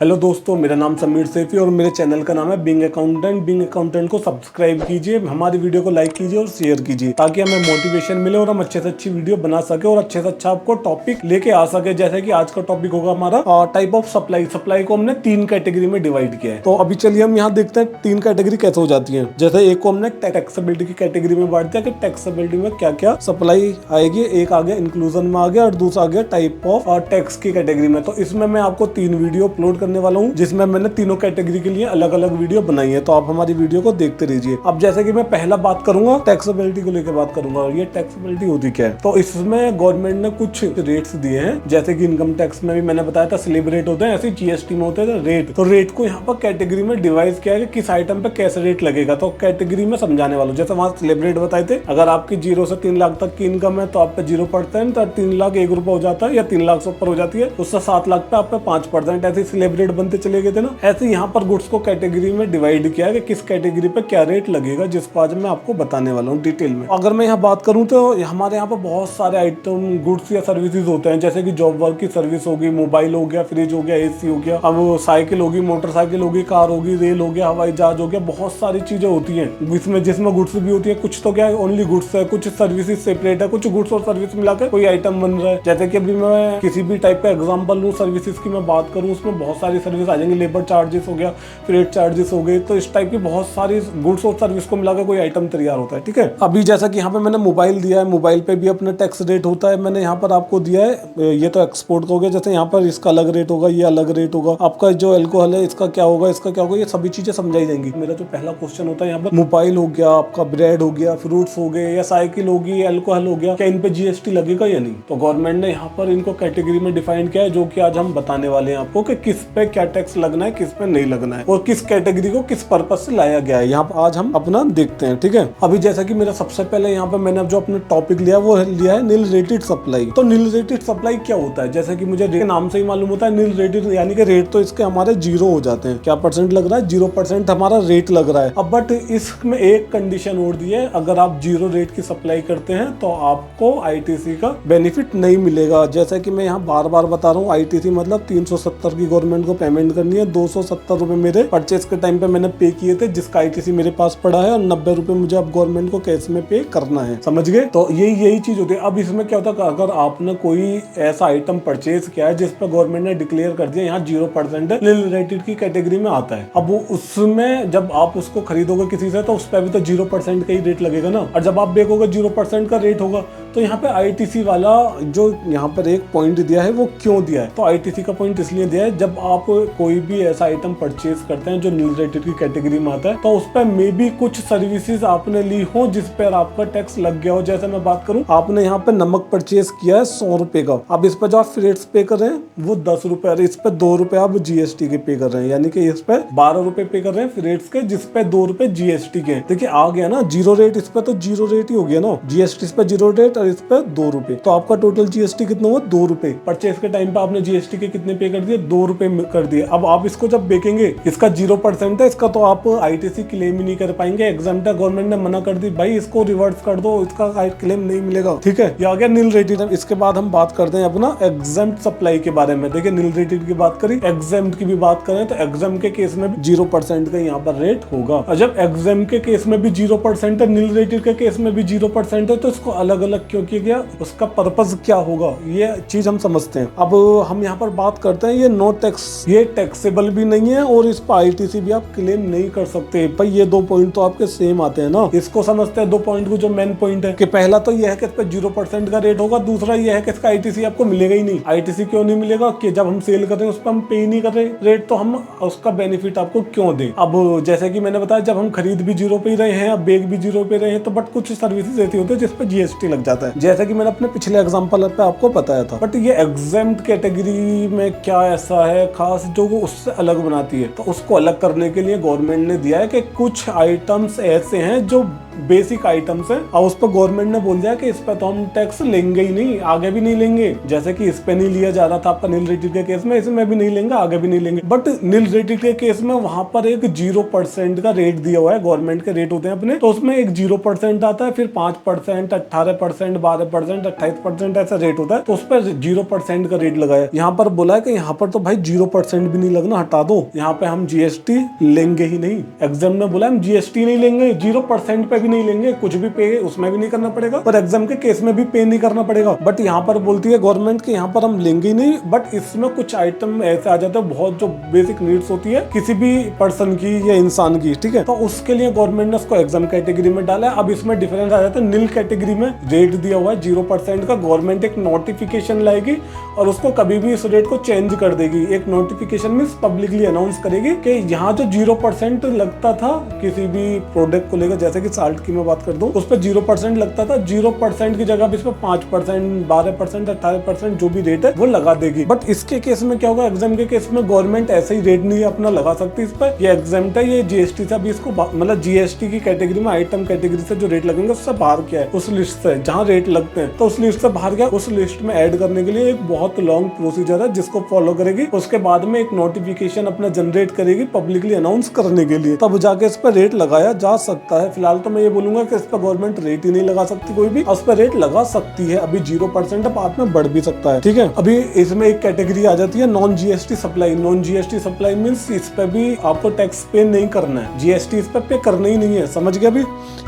Hello दोस्तों, मेरा नाम समीर सेफी और मेरे चैनल का नाम है बिंग अकाउंटेंट। बिंग अकाउंटेंट को सब्सक्राइब कीजिए, हमारी वीडियो को लाइक कीजिए और शेयर कीजिए ताकि हमें मोटिवेशन मिले और हम अच्छे से अच्छी वीडियो बना सके और अच्छे से अच्छा आपको टॉपिक लेके आ सके। जैसे कि आज का टॉपिक होगा हमारा टाइप ऑफ सप्लाई। सप्लाई को हमने 3 कैटेगरी में डिवाइड किया है। तो अभी चलिए हम यहाँ देखते हैं 3 कैटेगरी कैसे हो जाती है। जैसे एक को हमने टैक्सेबिलिटी की कैटेगरी में बांट दिया कि टैक्सेबिलिटी में क्या क्या सप्लाई आएगी। एक आ गया इंक्लूजन में आ गया और दूसरा आ गया टाइप ऑफ टैक्स की कैटेगरी में। तो इसमें मैं आपको 3 वीडियो अपलोड करने वाला हूँ जिसमें मैंने तीनों कैटेगरी के लिए अलग अलग वीडियो बनाई है। तो आप हमारी वीडियो को देखते रहिए। अब जैसे कि मैं पहला बात करूंगा टैक्सेबिलिटी को लेकर बात करूंगा। और ये टैक्सेबिलिटी होती क्या है, तो इसमें गवर्नमेंट ने कुछ रेट्स दिए हैं। जैसे कि इनकम टैक्स में भी मैंने बताया था स्लैब रेट होते हैं, ऐसे जीएसटी में होते हैं रेट। तो रेट को यहाँ पर कैटेगरी में डिवाइड किया है कि किस आइटम पे कैसे रेट लगेगा। तो कैटेगरी में समझाने वाला, जैसे वहाँ स्लैब रेट बताए थे, अगर आपकी 0 से 3 लाख तक की इनकम है तो आप पे 0%, और 3 लाख 1 रुपया हो जाता है या 3 लाख से ऊपर हो जाती है उससे 7 लाख पे आप पे 5%। ऐसे स्लैब रेट बनते चले गए थे ना। ऐसे यहाँ पर गुड्स को कैटेगरी में डिवाइड किया है कि किस कैटेगरी पे क्या रेट लगेगा, जिसको आज मैं आपको बताने वाला हूँ डिटेल में। अगर मैं यहाँ बात करूँ तो हमारे यहाँ पर बहुत सारे आइटम गुड्स या सर्विसेज होते हैं। जैसे कि जॉब वर्क की सर्विस होगी, मोबाइल हो गया, फ्रिज हो गया, एसी हो गया, अब साइकिल होगी, मोटरसाइकिल होगी, कार होगी, रेल हो गया, हवाई जहाज हो गया। बहुत सारी चीजें होती हैं जिसमें गुड्स भी होती है। कुछ तो क्या है ओनली गुड्स है, कुछ सर्विसेज सेपरेट है, कुछ गुड्स और सर्विस मिलाकर कोई आइटम बन रहा है। जैसे कि अभी मैं किसी भी टाइप का एग्जाम्पल लूँ सर्विसेज की मैं बात करूँ, उसमें बहुत सारी सर्विस आ जाएंगी। लेबर चार्जेस हो गया, फ्रेट चार्जेस हो गए। तो इस टाइप की बहुत सारी गुड्स और सर्विस को मिलाकर कोई आइटम तैयार होता है। ठीक है, अभी जैसा कि यहाँ पे मैंने मोबाइल दिया है, मोबाइल पे भी अपना टैक्स रेट होता है। मैंने यहाँ पर आपको दिया है, ये तो एक्सपोर्ट का हो गया। जैसे यहाँ पर इसका अलग रेट होगा, ये अलग रेट होगा। आपका जो अल्कोहल है इसका क्या होगा, इसका क्या होगा, ये सभी चीजें समझाई जाएंगी। मेरा जो पहला क्वेश्चन होता है यहाँ पर मोबाइल हो गया, आपका ब्रेड हो गया, फ्रूट्स हो गए, या साइकिल होगी, अल्कोहल हो गया, क्या इन पे जीएसटी लगेगा या नहीं। तो गवर्नमेंट ने यहाँ पर इनको कैटेगरी में डिफाइन किया है, जो कि आज हम बताने वाले हैं आपको कि किस पे क्या टैक्स लगना है, किस पे नहीं लगना है और किस कैटेगरी को किस पर्पस से लाया गया है। यहाँ पर आज हम अपना देखते हैं। ठीक है, अभी जैसा कि मेरा सबसे पहले यहाँ पे मैंने जो अपना टॉपिक लिया वो लिया है नील रेटेड सप्लाई। तो नील रेटेड सप्लाई क्या होता है, जैसे कि मुझे नाम से ही मालूम होता है नील रेटेड, यानी कि रेट तो इसके हमारे 0 हो जाते हैं। क्या परसेंट लग रहा है, 0% हमारा रेट लग रहा है। अब बट इसमें एक कंडीशन और दी है, अगर आप 0 रेट की सप्लाई करते हैं तो आपको आईटीसी का बेनिफिट नहीं मिलेगा। जैसे कि मैं यहाँ बार बार बता रहा हूँ, आईटीसी मतलब 370 की गवर्नमेंट को पेमेंट करनी है। 270 रुपए मेरे परचेज के टाइम पे मैंने पे किए थे, जिसका आईटीसी मेरे पास पड़ा है, और 90 रुपए मुझे अब गवर्नमेंट को कैश में पे करना है। समझ गए, तो यही चीज होती है। अब इसमें क्या होता है, अगर आपने कोई ऐसा आइटम परचेज किया है जिस पे गवर्नमेंट ने डिक्लेयर कर दिया यहाँ 0% नील रेटेड की कैटेगरी में आता है, अब उसमें जब आप उसको खरीदोगे किसी से तो उस पर भी तो 0% का ही रेट लगेगा ना। और जब आप बेचोगे 0% का रेट होगा। तो यहाँ पे आईटीसी वाला जो यहाँ पर एक पॉइंट दिया है वो क्यों दिया है, तो आईटीसी का पॉइंट इसलिए दिया है, जब आप कोई भी ऐसा आइटम परचेज करते हैं जो नील रेटेड की कैटेगरी में आता है तो उस पर मे भी कुछ सर्विसेज आपने ली हो जिस पर आपका टैक्स लग गया हो। जैसे मैं बात करूं, आपने यहाँ पे नमक परचेज किया है 100 रुपए का, अब इस पर जो आप फ्रेट्स पे कर रहे हैं वो 10 रुपए, इस पे 2 रुपए आप जीएसटी के पे कर रहे हैं, यानी कि इस पे 12 रुपए पे कर रहे हैं फ्रेट्स के, जिस पे 2 रुपए जीएसटी के। देखिए आ गया ना 0 रेट, इस पे तो 0 रेट ही हो गया ना, जीएसटी इस पे 0 रेट और इस पे 2 रुपए। तो आपका टोटल जीएसटी कितना हुआ, 2 रुपए। परचेज के टाइम पे आपने जीएसटी के कितने पे कर दिए, 2 रुपए कर दिए। अब आप इसको जब बेचेंगे, इसका 0% है, इसका तो आप आईटीसी क्लेम ही नहीं कर पाएंगे। एग्जाम्प्ट है, गवर्नमेंट ने मना कर दी, भाई इसको रिवर्स कर दो, इसका क्लेम नहीं मिलेगा। ठीक है, ये आ गया नील रेटेड। इसके बाद हम बात करते हैं अपना एग्जाम्प्ट सप्लाई के बारे में। देखिए नील रेटेड की बात करी, एग्जाम्प्ट की भी बात करें तो एग्जाम्प्ट के केस में भी 0% का यहाँ पर रेट होगा। और जब एग्जाम्प्ट के केस में भी 0% है, नील रेटेड के केस में भी 0% है, तो इसको अलग अलग क्यों किया गया, उसका पर्पज क्या होगा, ये चीज हम समझते हैं। अब हम यहाँ पर बात करते हैं, ये नो टैक्स, ये टैक्सेबल भी नहीं है और इस पर आईटीसी भी आप क्लेम नहीं कर सकते। भाई ये 2 पॉइंट तो आपके सेम आते हैं ना, इसको समझते हैं 2 पॉइंट को। जो मेन पॉइंट है कि पहला तो यह है कि इस पे 0% का रेट होगा, दूसरा यह है कि इसका आईटीसी आपको मिलेगा ही नहीं। आईटीसी क्यों नहीं मिलेगा, कि जब हम सेल कर रहे हैं उस पर हम पे ही नहीं कर रहे रेट, तो हम उसका बेनिफिट आपको क्यों दें। अब जैसे कि मैंने बताया, जब हम खरीद भी 0 पे ही रहे हैं, अब बेच भी 0 पे रहे हैं, तो बट कुछ सर्विसेज ऐसी होती है जिस पे जीएसटी लग जाता है, जैसे कि मैंने अपने पिछले एग्जांपल पे आपको बताया था। बट ये एग्जाम्प्ट कैटेगरी में क्या ऐसा है खास जो वो उससे अलग बनाती है, तो उसको अलग करने के लिए गवर्नमेंट ने दिया है कि कुछ आइटम्स ऐसे हैं जो बेसिक आइटम्स है और उस पर गवर्नमेंट ने बोल दिया कि इस पे तो हम टैक्स लेंगे ही नहीं, आगे भी नहीं लेंगे। जैसे कि इस पे नहीं लिया जा रहा था आपका नील रेटेड के केस में, इसमें भी नहीं लेंगे, आगे भी नहीं लेंगे। बट नील रेटेड के केस में वहां पर एक 0% का रेट दिया हुआ है, गवर्नमेंट के रेट होते हैं अपने, तो उसमें एक 0% आता है, फिर 5%, 18%, 12%, 28% ऐसा रेट होता है, तो उस पर 0% का रेट लगाया। यहाँ पर बोला है कि यहाँ पर तो भाई 0% भी नहीं लगना, हटा दो, यहाँ पे हम जीएसटी लेंगे ही नहीं। एग्जाम में बोला हम जीएसटी नहीं लेंगे, 0% पे भी नहीं लेंगे, कुछ भी पे उसमें भी नहीं करना पड़ेगा, पर एग्जाम के केस में भी पे नहीं करना पड़ेगा। बट यहाँ पर बोलती है गवर्नमेंट कि यहाँ पर हम लेंगे ही नहीं, बट इसमें कुछ आइटम ऐसे आ जाते हैं बहुत जो बेसिक नीड्स होती है किसी भी पर्सन की या इंसान की, ठीक है, तो उसके लिए गवर्नमेंट ने उसको एग्जाम कैटेगरी में डाला है। अब इसमें डिफरेंस आ जाता है, नील कैटेगरी में रेट दिया हुआ है 0% का, गवर्नमेंट एक नोटिफिकेशन लाएगी और उसको कभी भी इस रेट को चेंज कर देगी। एक नोटिफिकेशन मींस पब्लिकली अनाउंस करेगी कि यहाँ जो 0% लगता था किसी भी प्रोडक्ट को लेकर, जैसे कि साल्ट की मैं बात कर दूं, उस पर 0% लगता था, 0% की जगह इस पर 5%, 12%, 18% जो भी रेट है वो लगा देगी। बट इसके केस में क्या होगा, एग्जाम के केस में गवर्नमेंट ऐसे ही रेट नहीं अपना लगा सकती इस पर, ये एग्जाम है, ये जीएसटी से अभी इसको मतलब जीएसटी की कैटेगरी में आइटम कैटेगरी से जो रेट लगेंगे उससे बाहर क्या है, उस लिस्ट से जहाँ रेट लगते हैं, तो उस लिस्ट से बाहर गया, उस लिस्ट में ऐड करने के लिए एक बहुत लॉन्ग प्रोसीजर है जिसको फॉलो करेगी। उसके बाद में एक नोटिफिकेशन अपना जनरेट करेगी पब्लिकली अनाउंस करने के लिए, तब जाके इस पर रेट लगाया जा सकता है। फिलहाल तो मैं ये बोलूंगा कि इस पर गवर्नमेंट रेट ही नहीं लगा सकती कोई भी, उस पर रेट लगा सकती है, अभी 0% है, बाद में बढ़ भी सकता है, ठीक है। अभी इसमें एक कैटेगरी आ जाती है non GST supply. Non GST supply means इस पे भी आपको टैक्स पे नहीं करना है, जीएसटी इस पे करना ही नहीं है, समझ गया। अभी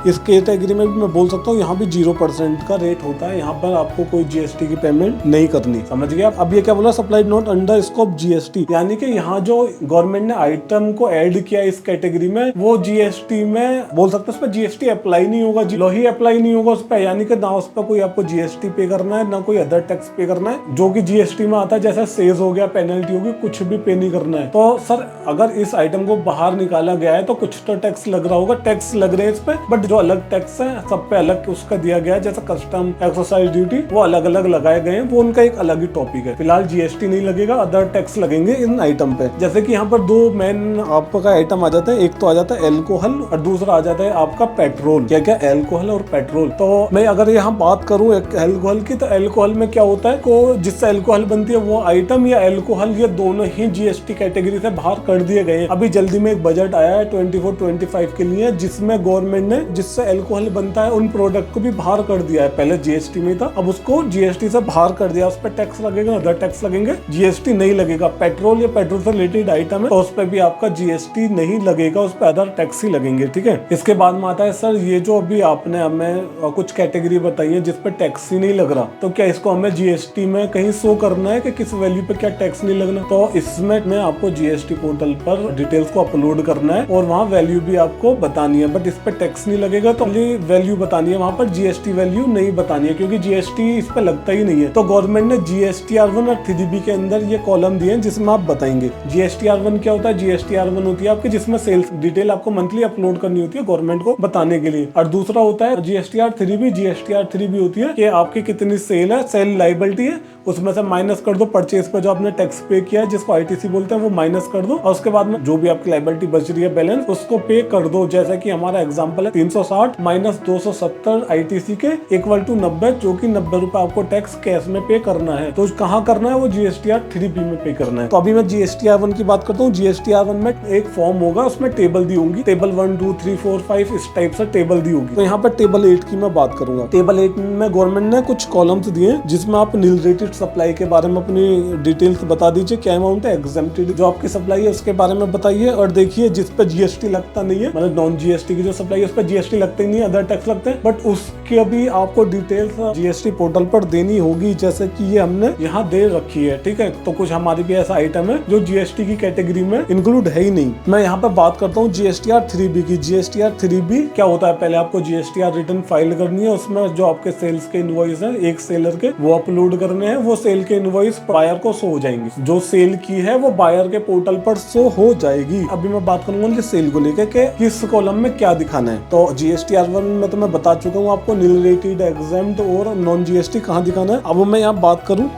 इस कैटेगरी में भी मैं बोल सकता हूँ यहाँ भी 0% का रेट होता है, यहाँ पर आपको कोई जीएसटी की पेमेंट नहीं करनी, समझ गया। अब ये क्या बोला, supplied not under scope GST, यानी कि यहाँ जो गवर्नमेंट ने आइटम को ऐड किया इस कैटेगरी में वो जीएसटी में बोल सकते हैं, उस पर जीएसटी अप्लाई नहीं होगा, लोही अप्लाई नहीं होगा उस पर, यानी कि ना उस पर कोई आपको जीएसटी पे करना है ना कोई अदर टैक्स पे करना है जो कि जीएसटी में आता है, जैसे सेज हो गया, पेनल्टी होगी, कुछ भी पे नहीं करना है। तो सर अगर इस आइटम को बाहर निकाला गया है तो कुछ तो टैक्स लग रहा होगा, टैक्स लग रहे हैं इस पे, बट जो अलग टैक्स है सब पे अलग उसका दिया गया है, जैसे कस्टम, एक्साइज ड्यूटी, वो अलग अलग लगाए गए हैं, वो उनका एक अलग ही टॉपिक है। फिलहाल जीएसटी नहीं लगेगा, अदर टैक्स लगेंगे इन आइटम पे। जैसे कि यहाँ पर दो मेन आपका आइटम आ जाता है, एक तो आ जाता है एल्कोहल और दूसरा आ जाता है आपका पेट्रोल। क्या क्या, एल्कोहल और पेट्रोल। तो मैं अगर यहाँ बात करूँ एल्कोहल की, तो एल्कोहल में क्या होता है को जिससे एल्कोहल बनती है वो आइटम या एल्कोहल, ये दोनों ही जीएसटी कैटेगरी से बाहर कर दिए गए हैं। अभी जल्दी में एक बजट आया है 24-25 के लिए, जिसमें गवर्नमेंट ने जिससे एल्कोहल बनता है उन प्रोडक्ट को भी बाहर कर दिया है। पहले जीएसटी में था, अब उसको जीएसटी से बाहर कर दिया, उस पर टैक्स लगेगा, अदर टैक्स लगेंगे, जीएसटी नहीं लगेगा। पेट्रोल या पेट्रोल से रिलेटेड आइटम है तो उस पर भी आपका जीएसटी नहीं लगेगा, उस पर अदर टैक्स ही लगेंगे, ठीक है। इसके बाद में आता है सर ये जो अभी आपने हमें कुछ कैटेगरी बताई है जिस पर टैक्स ही नहीं लग रहा, तो क्या इसको हमें जीएसटी में कहीं शो करना है कि किस वैल्यू पे क्या टैक्स नहीं लगना? तो इसमें मैं आपको जीएसटी पोर्टल पर डिटेल्स को अपलोड करना है और वहाँ वैल्यू भी आपको बतानी है, बट इस पर टैक्स नहीं लगेगा तो वैल्यू बतानी है, वहाँ पर जीएसटी वैल्यू नहीं बतानी है क्योंकि जीएसटी इस पर लगता ही नहीं है। तो गवर्नमेंट ने GSTR1 और 3B के अंदर ये कॉलम दिए हैं जिसमें आप बताएंगे। GSTR1 क्या होता है? GSTR1 होती है आपकी जिसमें सेल्स डिटेल आपको मंथली अपलोड करनी होती है गवर्नमेंट को बताने के लिए, और दूसरा होता है GSTR3B। GSTR3B होती है कि आपकी कितनी सेल है, सेल लाइबिलिटी है, उसमें से माइनस कर दो परचेज पे जो आपने टैक्स पे किया है जिसको आईटीसी बोलते हैं वो माइनस कर दो, और उसके बाद में जो भी आपकी लाइबिलिटी बच रही है बैलेंस उसको पे कर दो। जैसे कि हमारा एग्जांपल है 360 माइनस 270 आईटीसी के इक्वल टू 90, जो कि 90 रुपए आपको टैक्स कैश में पे करना है। तो कहाँ करना है? वो GSTR3B में पे करना है। तो अभी मैं GSTR1 की बात करता हूँ। GSTR1 में एक फॉर्म होगा, उसमें टेबल दी होंगी, टेबल 1 2 3 4 5 इस टाइप से टेबल दी होगी। तो यहाँ पर टेबल 8 की मैं बात करूंगा। टेबल 8 में गवर्नमेंट ने कुछ कॉलम्स दिए जिसमें आप नील रेटेड सप्लाई के बारे में अपनी डिटेल्स बता दीजिए, क्या अमाउंट है, एग्जेम्प्टेड जो आपकी सप्लाई है उसके बारे में बताइए, और देखिए जिस पे जीएसटी लगता नहीं है, मतलब नॉन जीएसटी की जो सप्लाई है उस पर जीएसटी लगता ही नहीं है, अदर टैक्स लगते हैं, बट उसके भी आपको डिटेल्स जीएसटी पोर्टल पर देनी होगी, जैसे कि ये हमने यहाँ दे रखी है। ठीक है, तो कुछ हमारी भी ऐसा आइटम है जो जीएसटी की कैटेगरी में इंक्लूड है ही नहीं। मैं यहाँ पर बात करता हूँ GSTR3B की। GSTR3B क्या होता है? पहले आपको GSTR रिटर्न फाइल करनी है, उसमें जो आपके सेल्स के इनवॉइस है एक सेलर के वो अपलोड करने हैं, वो सेल के इनवॉइस बायर को शो हो जाएंगी, जो सेल की है वो बायर के पोर्टल पर शो हो जाएगी। अभी मैं बात करूंगा सेल को लेकर के किस कॉलम में क्या दिखाना है। तो GSTR1 में तो मैं बता चुका हूँ आपको नील रेटेड, एग्जेम्प्ट और नॉन जीएसटी कहाँ दिखाना है। अब मैं यहाँ बात करूँ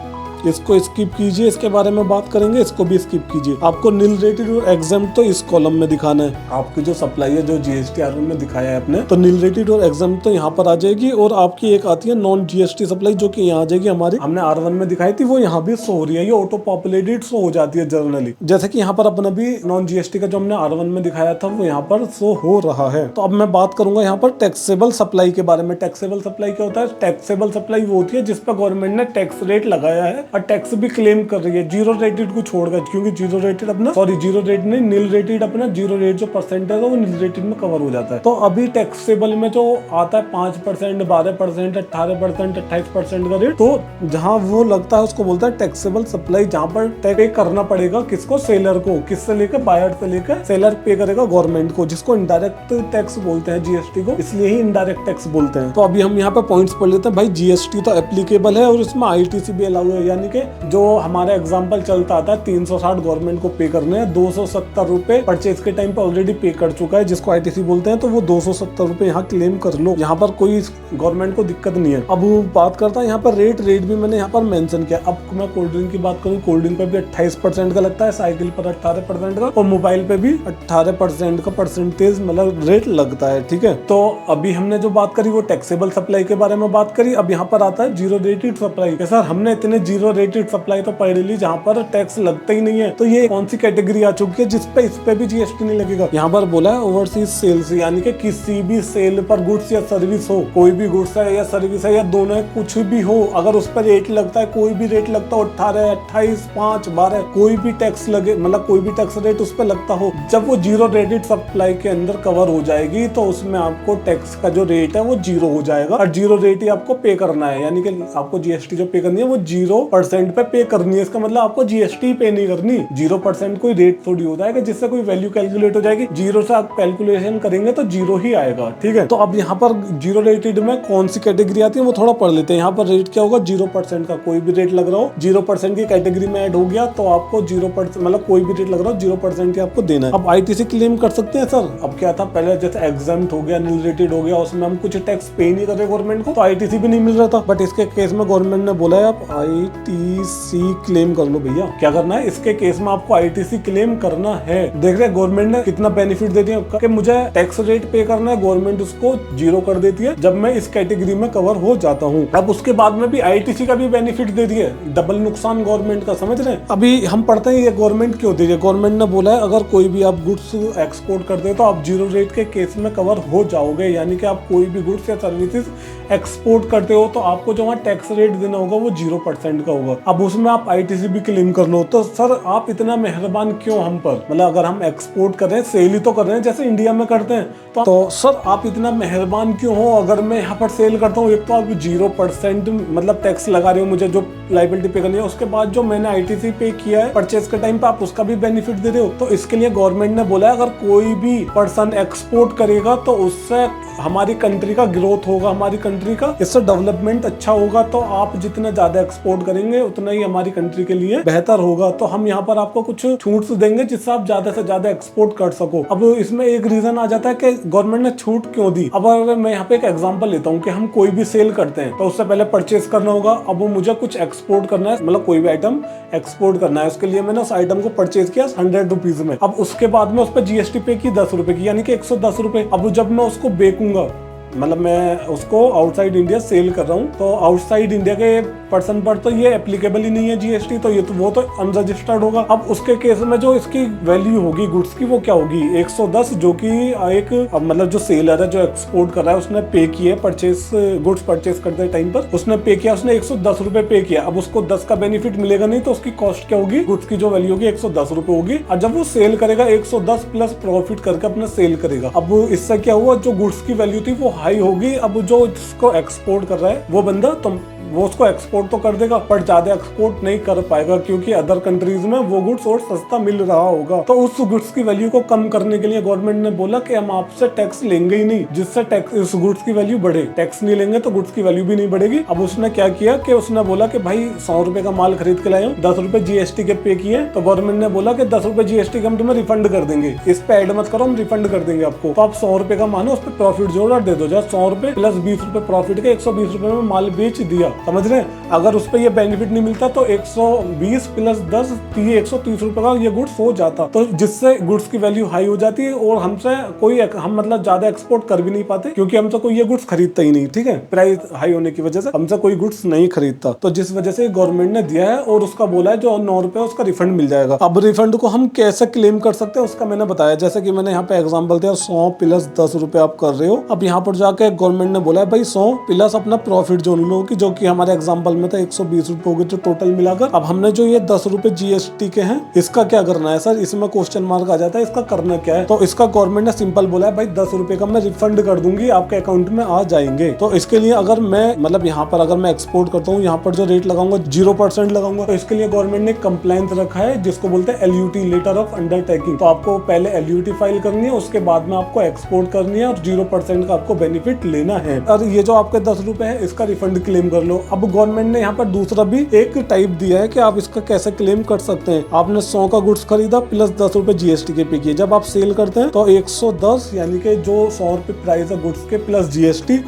इसको स्किप कीजिए, इसके बारे में बात करेंगे, इसको भी स्किप कीजिए। आपको नील रेटेड और एग्जाम्प्ट तो इस कॉलम में दिखाना है। आपकी जो सप्लाई है जो जीएसटी R1 में दिखाया है आपने, तो नील रेटेड और एग्जाम्प्ट तो यहाँ पर आ जाएगी, और आपकी एक आती है नॉन जीएसटी सप्लाई जो कि यहाँ आ जाएगी। हमारी हमने R1 में दिखाई थी वो यहाँ भी शो हो रही है, ये ऑटो पॉपुलेटेड शो हो जाती है जनरली। जैसे कि यहाँ पर अपना भी नॉन जीएसटी का जो हमने R1 में दिखाया था वो यहाँ पर शो हो रहा है। तो अब मैं बात करूंगा यहाँ पर टैक्सेबल सप्लाई के बारे में। टैक्सेबल सप्लाई क्या होता है? टैक्सेबल सप्लाई वो होती है जिस पर गवर्नमेंट ने टैक्स रेट लगाया है और टैक्स भी क्लेम कर रही है जीरो रेटेड को छोड़कर, क्योंकि जीरो रेटेड अपना जीरो रेट नहीं, नील रेटेड अपना जीरो रेट जो परसेंटेज है वो नील रेटेड में कवर हो जाता है। तो अभी टैक्सेबल में जो आता है 5%, 12%, 18%, 28% का रेट, तो जहाँ वो लगता है उसको बोलता है टैक्सेबल सप्लाई, जहाँ पर पे करना पड़ेगा किसको? सेलर को। किससे लेकर? बायर से लेकर सेलर पे करेगा गवर्नमेंट को, जिसको इनडायरेक्ट टैक्स बोलते हैं जीएसटी को, इसलिए ही इनडायरेक्ट टैक्स बोलते हैं। तो अभी हम यहाँ पे पॉइंट्स पढ़ लेते हैं। भाई जीएसटी तो एप्लीकेबल है और इसमें आईटीसी भी अलाउ है, यानी कि जो हमारा एग्जांपल चलता आता है 360 गवर्नमेंट को पे करने हैं, 270 रुपए परचेज के टाइम पे ऑलरेडी पे कर चुका है जिसको आईटीसी बोलते हैं, तो वो 270 रुपए यहाँ क्लेम कर लो, यहाँ पर कोई गवर्नमेंट को दिक्कत नहीं है। अब वो बात करता है यहाँ पर रेट भी मैंने यहाँ पर मेंशन किया। अब मैं कोल्ड ड्रिंक की बात करूँ, कोल्ड ड्रिंक पे भी 28% का लगता है, साइकिल पर 18% का, और मोबाइल पे भी 18% का परसेंटेज मतलब रेट लगता है। ठीक है, तो अभी हमने जो बात करी वो टैक्सेबल सप्लाई के बारे में बात करी। अब यहाँ पर आता है जीरो रेटेड सप्लाई। सर हमने इतने जीरो रेटेड सप्लाई तो पढ़ ली जहाँ पर टैक्स लगता ही नहीं है, तो ये कौन सी कैटेगरी आ चुकी है जिसपे इस पे भी जीएसटी नहीं लगेगा? यहाँ पर बोला है ओवरसीज सेल्स, यानी कि किसी भी सेल पर गुड्स या सर्विस हो, कोई भी गुड्स है या सर्विस है या दोनों है, कुछ भी हो, अगर उस पर रेट लगता है, कोई भी रेट लगता हो, 18, 28, 5, 12, कोई भी टैक्स लगे, मतलब कोई भी टैक्स रेट उस पर लगता हो, जब वो जीरो रेटेड सप्लाई के अंदर कवर हो जाएगी तो उसमें आपको टैक्स का जो रेट है वो जीरो हो जाएगा, और जीरो रेट ही आपको पे करना है, यानी कि आपको जीएसटी जो पे करनी है वो 0% पे करनी है। इसका मतलब आपको जीएसटी पे नहीं करनी। 0% कोई रेट थोड़ी होता है कि जिससे कोई वैल्यू कैलकुलेट हो जाएगी, जीरो से आप कैलकुलेशन करेंगे तो जीरो ही आएगा। ठीक है, तो अब यहाँ पर जीरो रेटेड में कौन सी कैटेगरी आती है वो थोड़ा पढ़ लेते हैं। यहाँ पर रेट क्या होगा? 0% का कोई भी रेट लग रहा हो 0% की कैटेगरी में ऐड हो गया तो आपको 0% मतलब कोई भी रेट लग रहा हो 0% ही आपको देना है। अब आईटीसी क्लेम कर सकते हैं सर। अब क्या था पहले, जैसे एग्जाम्प्ट हो गया, नील रेटेड हो गया, उसमें हम कुछ टैक्स पे नहीं कर रहे गवर्नमेंट को, तो आईटीसी भी नहीं मिल रहा था। बट इसके केस में गवर्नमेंट ने बोला है आप आईटीसी क्लेम कर लो भैया। क्या करना है इसके केस में? आपको आईटीसी क्लेम करना है। देख रहे गवर्नमेंट ने कितना बेनिफिट दे दिया कि मुझे टैक्स रेट पे करना है, गवर्नमेंट उसको जीरो कर देती है जब मैं इस कैटेगरी में कवर हो जाता हूँ। अब उसके बाद में भी आईटीसी का भी बेनिफिट दे दिया, डबल नुकसान गवर्नमेंट का, समझ रहे हैं? अभी हम पढ़ते हैं ये गवर्नमेंट क्यों दे रही है। गवर्नमेंट ने बोला है अगर कोई भी आप गुड्स एक्सपोर्ट करते हो तो आप जीरो रेट के केस में कवर हो जाओगे, यानी कि आप कोई भी गुड्स या सर्विसेज एक्सपोर्ट करते हो तो आपको जो वहाँ टैक्स रेट देना होगा वो 0% का होगा। अब उसमें आप आईटीसी भी क्लेम कर लो। तो सर आप इतना मेहरबान क्यों हम पर? मतलब अगर हम एक्सपोर्ट कर रहे हैं, सेल ही तो कर रहे हैं जैसे इंडिया में करते हैं, तो सर आप इतना मेहरबान क्यों हो? अगर मैं यहाँ पर सेल करता हूँ, एक तो आप 0% मतलब टैक्स लगा रहे हो मुझे जो लाइबिलिटी पे करनी है, उसके बाद जो मैंने आईटीसी पे किया है परचेज के टाइम पे आप उसका भी बेनिफिट दे रहे हो। तो इसके लिए गवर्नमेंट ने बोला है अगर कोई भी पर्सन एक्सपोर्ट करेगा तो उससे हमारी कंट्री का ग्रोथ होगा, हमारी कंट्री का इससे डेवलपमेंट अच्छा होगा। तो आप जितना ज्यादा एक्सपोर्ट करेंगे उतना ही हमारी कंट्री के लिए बेहतर होगा। तो हम यहाँ पर आपको कुछ छूट देंगे जिससे आप ज्यादा से ज्यादा एक्सपोर्ट कर सको। अब इसमें एक रीजन आ जाता है कि गवर्नमेंट ने छूट क्यों दी। अब अगर मैं यहाँ पे एक एग्जांपल लेता हूँ कि हम कोई भी सेल करते हैं तो उससे पहले परचेज करना होगा। अब मुझे कुछ एक्सपोर्ट करना है, मतलब कोई भी आइटम एक्सपोर्ट करना है, उसके लिए मैंने उस आइटम को परचेज किया 100 रुपीज में। अब उसके बाद में उस पर जीएसटी पे की 10 रुपए की, यानी कि 110 रुपए। अब जब मैं उसको बेचूंगा, मतलब मैं उसको आउटसाइड इंडिया सेल कर रहा हूँ, तो आउटसाइड इंडिया के पर्सन पर तो ये एप्लीकेबल ही नहीं है जीएसटी, तो ये तो वो तो अनरजिस्टर्ड होगा। अब उसके केस में जो इसकी वैल्यू होगी गुड्स की वो क्या होगी? 110, जो कि एक मतलब जो सेलर है जो एक्सपोर्ट कर रहा है उसने पे किया परचेस, गुड्स परचेस करते टाइम पर उसने पे किया, उसने 110 रुपए पे किया। अब उसको 10 का बेनिफिट मिलेगा नहीं, तो उसकी कॉस्ट क्या होगी? गुड्स की जो वैल्यू होगी 110 रुपए होगी, और जब वो सेल करेगा 110 प्लस प्रॉफिट करके अपना सेल करेगा। अब इससे क्या हुआ, जो गुड्स की वैल्यू थी वो हाई होगी। अब जो इसको एक्सपोर्ट कर रहा है वो बंदा तो वो उसको एक्सपोर्ट तो कर देगा पर ज्यादा एक्सपोर्ट नहीं कर पाएगा, क्योंकि अदर कंट्रीज में वो गुड्स और सस्ता मिल रहा होगा। तो उस गुड्स की वैल्यू को कम करने के लिए गवर्नमेंट ने बोला कि हम आपसे टैक्स लेंगे ही नहीं, जिससे टैक्स इस गुड्स की वैल्यू बढ़े। टैक्स नहीं लेंगे तो गुड्स की वैल्यू भी नहीं बढ़ेगी। अब उसने क्या किया कि उसने बोला कि भाई 100 रुपए का माल खरीद के लाए हो, 10 रुपए जीएसटी के पे किए, तो गवर्नमेंट ने बोला कि 10 रुपए जीएसटी के हम तुम्हें रिफंड कर देंगे, इस पे ऐड मत करो, हम रिफंड कर देंगे आपको। तो आप 100 रुपए का मानो, उस पर प्रॉफिट जोड़ और दे दो। जब 100 रुपए प्लस 20 रुपए प्रॉफिट के 120 रुपए में माल बेच दिया, समझ रहे हैं। अगर उस पर ये बेनिफिट नहीं मिलता तो 120 प्लस 10 130 रुपए का ये गुड्स हो जाता, तो जिससे गुड्स की वैल्यू हाई हो जाती है और हमसे कोई हम मतलब ज्यादा एक्सपोर्ट कर भी नहीं पाते, क्योंकि हमसे कोई ये गुड्स खरीदता ही नहीं। ठीक है, प्राइस हाई होने की वजह से हमसे कोई गुड्स नहीं खरीदता, तो जिस वजह से गवर्नमेंट ने दिया है और उसका बोला है जो 9 रुपए उसका रिफंड मिल जाएगा। अब रिफंड को हम कैसे क्लेम कर सकते हैं उसका मैंने बताया, जैसे कि मैंने यहाँ पे एग्जांपल दिया 100 प्लस 10 रुपए आप कर रहे हो। अब यहाँ पर जाके गवर्नमेंट ने बोला है भाई 100 प्लस अपना प्रॉफिट जो लो की, जो कि हमारे एग्जांपल में था 120 रुपए हो गए जो टोटल मिलाकर। अब हमने जो ये 10 रुपए जीएसटी के हैं इसका क्या करना है सर, इसमें क्वेश्चन मार्क आ जाता है, इसका करना क्या है। तो इसका गवर्नमेंट ने सिंपल बोला है भाई 10 रुपए का मैं रिफंड कर दूंगी, आपके अकाउंट में आ जाएंगे। तो इसके लिए अगर मैं मतलब यहाँ पर अगर मैं एक्सपोर्ट करता हूँ, यहाँ पर जो रेट लगाऊंगा 0% लगाऊंगा, तो इसके लिए गवर्नमेंट ने कंप्लायंस रखा है जिसको बोलते हैं LUT, लेटर ऑफ अंडरटेकिंग। तो आपको पहले LUT फाइल करनी है, उसके बाद में आपको एक्सपोर्ट करनी है और 0% का आपको बेनिफिट लेना है। और ये जो आपके 10 रुपए है इसका रिफंड क्लेम कर लो। अब गवर्नमेंट ने यहाँ पर दूसरा भी एक टाइप दिया है कि आप इसका कैसे क्लेम कर सकते हैं। आपने 100 का गुड्स खरीदा प्लस 10 रुपए जीएसटी के पे किए, जब आप सेल करते हैं तो 110 यानी कि जो 100 रुपए प्राइस है गुड्स के प्लस जीएसटी,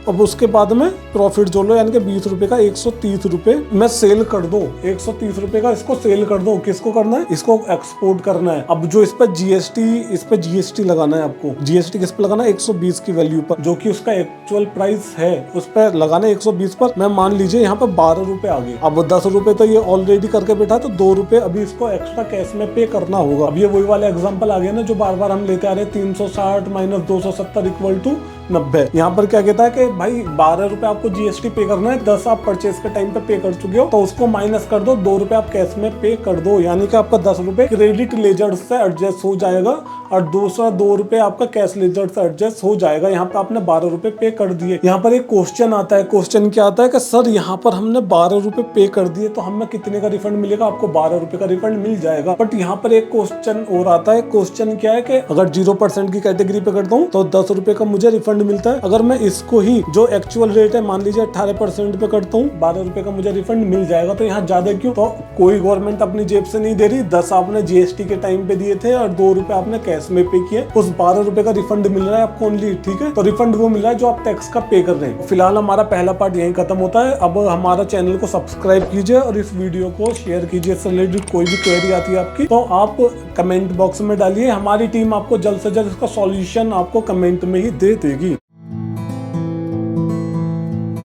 अब उसके बाद में प्रॉफिट जोड़ लो, यानी कि 20 रुपए का 130 रुपए मैं सेल कर दो। 130 रुपए का इसको सेल कर दो। किसको करना है, इसको एक्सपोर्ट करना है। अब जो इस पे जीएसटी लगाना है आपको। जीएसटी किस पे लगाना है, 120 की वैल्यू पर, जो कि उसका एक्चुअल प्राइस है उस पर लगाना है 120 पर। मैं मान लीजिए यहाँ पे 12 रुपए आ गए। अब 10 रुपए तो ये ऑलरेडी करके बैठा, तो 2 रुपए अभी इसको एक्स्ट्रा कैश में पे करना होगा। अब ये वही वाला एग्जाम्पल आ गया ना जो बार बार हम लेते आ रहे हैं, 360 माइनस 270 इक्वल टू 90। यहाँ पर क्या कहता है कि भाई 12 रुपए आपको जीएसटी पे करना है, 10 आप परचेज के टाइम पे कर चुके हो, तो उसको माइनस कर दो, 2 रुपए आप कैश में पे कर दो, यानी कि आपका 10 रुपए क्रेडिट लेजर से एडजस्ट हो जाएगा और दूसरा 2 रुपए आपका कैश लेजर से एडजस्ट हो जाएगा। यहाँ पे आपने 12 रुपए पे कर दिए। यहाँ पर एक क्वेश्चन आता है, क्वेश्चन क्या आता है कि सर यहाँ पर हमने 12 रुपए पे कर दिए तो हमें कितने का रिफंड मिलेगा, आपको 12 रुपए का रिफंड मिल जाएगा। बट यहाँ पर एक क्वेश्चन और आता है, क्वेश्चन क्या है कि अगर 0% की कैटेगरी पे करता हूँ तो 10 रुपए का मुझे रिफंड मिलता है। अगर मैं इसको ही जो एक्चुअल रेट है मान लीजिए 18% पे करता हूँ, 12 रुपए का मुझे रिफंड मिल जाएगा। तो यहाँ ज्यादा क्यों, तो कोई गवर्नमेंट अपनी जेब से नहीं दे रही। 10 आपने जीएसटी के टाइम पे दिए थे और 2 रुपए आपने कैश में पे किए, उस 12 रुपए का रिफंड मिल रहा है आपको ओनली। ठीक है, तो रिफंड वो मिल रहा है जो आप टैक्स का पे कर रहे हैं। फिलहाल हमारा पहला पार्ट यहीं खत्म होता है। अब हमारा चैनल को सब्सक्राइब कीजिए और इस वीडियो को शेयर कीजिए। इससे रिलेटेड कोई भी क्वेरी आती है आपकी तो आप कमेंट बॉक्स में डालिए, हमारी टीम आपको जल्द से जल्द इसका सॉल्यूशन आपको कमेंट में ही दे देगी।